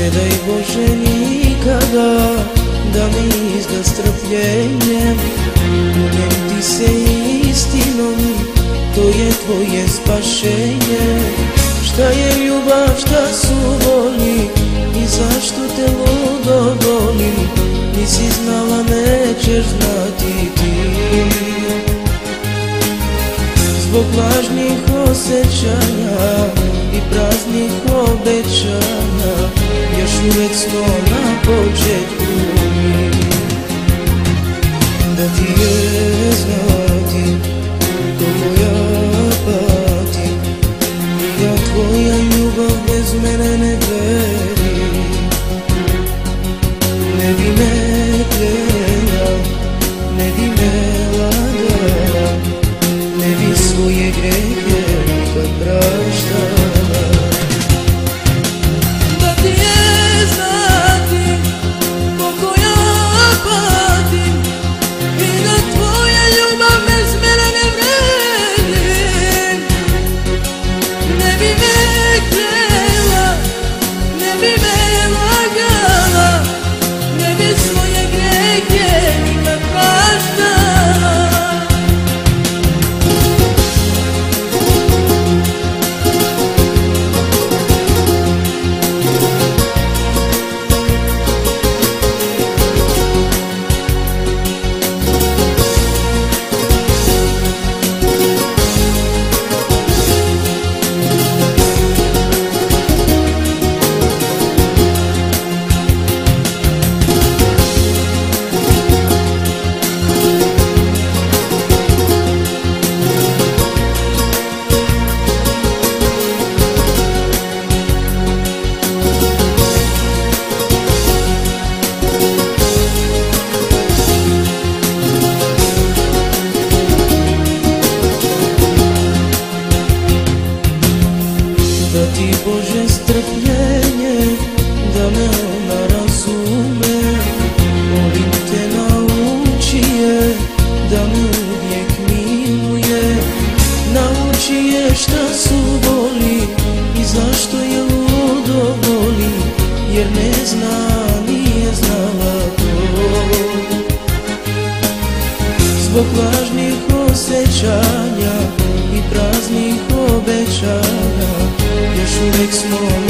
Ne daj Bože nikada da mi izda strpljenjem. Kunem ti se istinom, to je tvoje spašenje. Šta je ljubav, šta su voli i zašto te ludo volim, nisi znala, nećeš znati ti. Zbog lažnih osjećanja i praznih obećanja još uvek smo na početku mi. Da ti je znati koliko ja patim, ja tvoja ljubav bez mene ne vredi. Ne bi me klela, ne bi me lagala, ne bi svoje grehe nikad praštala. Da ti je znati koliko ja patim i da tvoja ljubav bez mene ne vredi. Ne bi me klela, ne bi me lagala, ne bi svoje grehe nikad praštala. Da ti Bože strpljenje, da me ona razume. Molim te nauči je, da me uvijek miluje. Nauči je šta su boli i zašto je ludo volim, jer ne zna, nije znala to. Zbog lažnih osjećanja i praznih obećanja još uvek smo